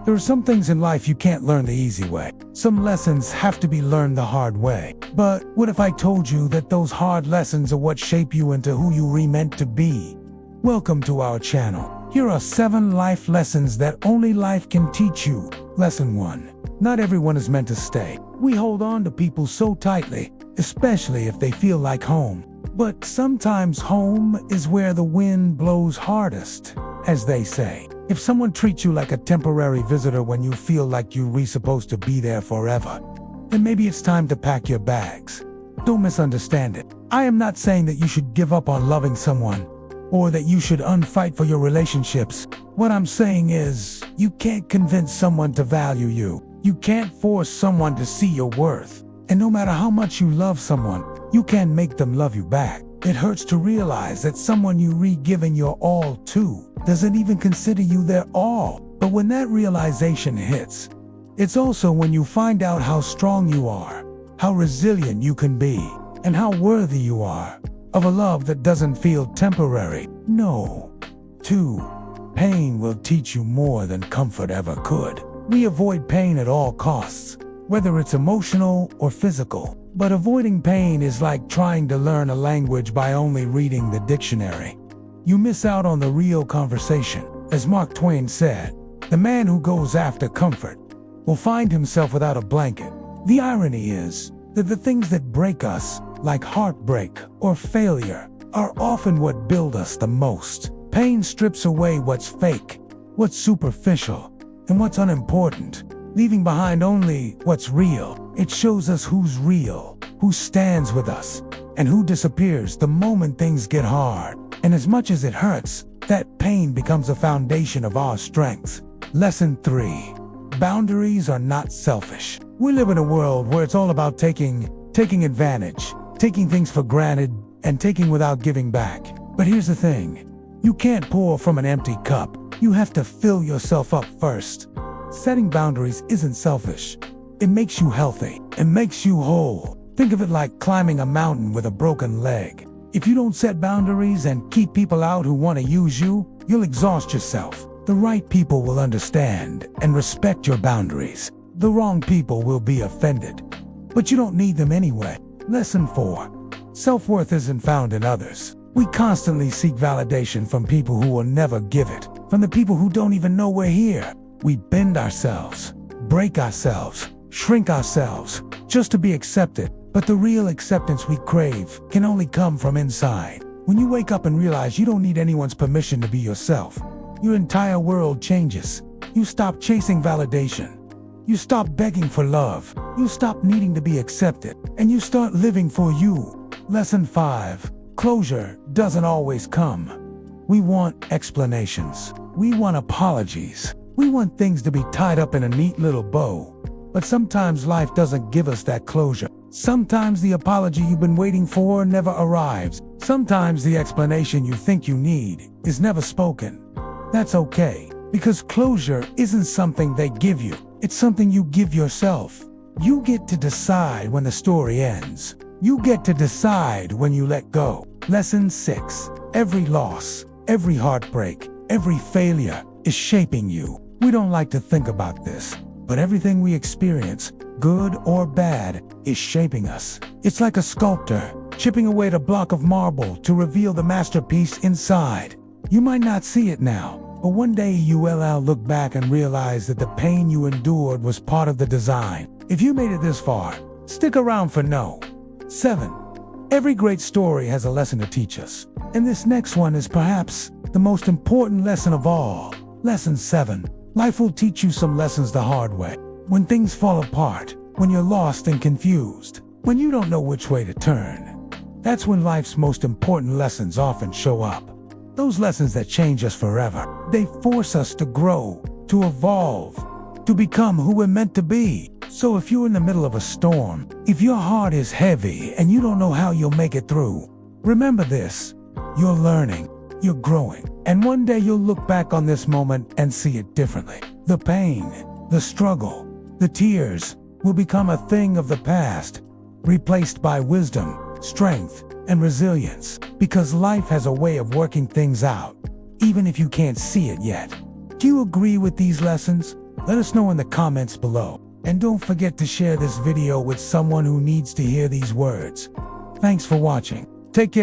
There are some things in life you can't learn the easy way. Some lessons have to be learned the hard way. But what if I told you that those hard lessons are what shape you into who you were meant to be? Welcome to our channel. Here are 7 life lessons that only life can teach you. Lesson 1. Not everyone is meant to stay. We hold on to people so tightly, especially if they feel like home. But sometimes home is where the wind blows hardest, as they say. If someone treats you like a temporary visitor when you feel like you're supposed to be there forever, then maybe it's time to pack your bags. Don't misunderstand it. I am not saying that you should give up on loving someone, or that you should unfight for your relationships. What I'm saying is, you can't convince someone to value you. You can't force someone to see your worth. And no matter how much you love someone, you can't make them love you back. It hurts to realize that someone you're giving your all to doesn't even consider you their all. But when that realization hits, it's also when you find out how strong you are, how resilient you can be, and how worthy you are of a love that doesn't feel temporary. No. 2. Pain will teach you more than comfort ever could. We avoid pain at all costs, whether it's emotional or physical. But avoiding pain is like trying to learn a language by only reading the dictionary. You miss out on the real conversation. As Mark Twain said, the man who goes after comfort will find himself without a blanket. The irony is that the things that break us, like heartbreak or failure, are often what build us the most. Pain strips away what's fake, what's superficial, and what's unimportant, leaving behind only what's real. It shows us who's real, who stands with us, and who disappears the moment things get hard. And as much as it hurts, that pain becomes a foundation of our strength. Lesson 3. Boundaries are not selfish. We live in a world where it's all about taking advantage, taking things for granted, and taking without giving back. But here's the thing. You can't pour from an empty cup. You have to fill yourself up first. Setting boundaries isn't selfish. It makes you healthy. It makes you whole. Think of it like climbing a mountain with a broken leg. If you don't set boundaries and keep people out who want to use you, you'll exhaust yourself. The right people will understand and respect your boundaries. The wrong people will be offended. But you don't need them anyway. Lesson 4. Self-worth isn't found in others. We constantly seek validation from people who will never give it, from the people who don't even know we're here. We bend ourselves, break ourselves, shrink ourselves, just to be accepted. But the real acceptance we crave can only come from inside. When you wake up and realize you don't need anyone's permission to be yourself, your entire world changes. You stop chasing validation. You stop begging for love. You stop needing to be accepted. And you start living for you. Lesson 5. Closure doesn't always come. We want explanations. We want apologies. We want things to be tied up in a neat little bow. But sometimes life doesn't give us that closure. Sometimes the apology you've been waiting for never arrives. Sometimes the explanation you think you need is never spoken. That's okay, because closure isn't something they give you. It's something you give yourself. You get to decide when the story ends. You get to decide when you let go. Lesson 6. Every loss, every heartbreak, every failure is shaping you. We don't like to think about this, but everything we experience, good or bad, is shaping us. It's like a sculptor chipping away at a block of marble to reveal the masterpiece inside. You might not see it now, but one day you will look back and realize that the pain you endured was part of the design. If you made it this far, stick around for 7. Every great story has a lesson to teach us. And this next one is perhaps the most important lesson of all. Lesson 7. Life will teach you some lessons the hard way. When things fall apart, when you're lost and confused, when you don't know which way to turn, that's when life's most important lessons often show up. Those lessons that change us forever. They force us to grow, to evolve, to become who we're meant to be. So if you're in the middle of a storm, if your heart is heavy and you don't know how you'll make it through, remember this. You're learning, you're growing, and one day you'll look back on this moment and see it differently. The pain, the struggle, the tears will become a thing of the past, replaced by wisdom, strength, and resilience, because life has a way of working things out, even if you can't see it yet. Do you agree with these lessons? Let us know in the comments below. And don't forget to share this video with someone who needs to hear these words. Thanks for watching. Take care.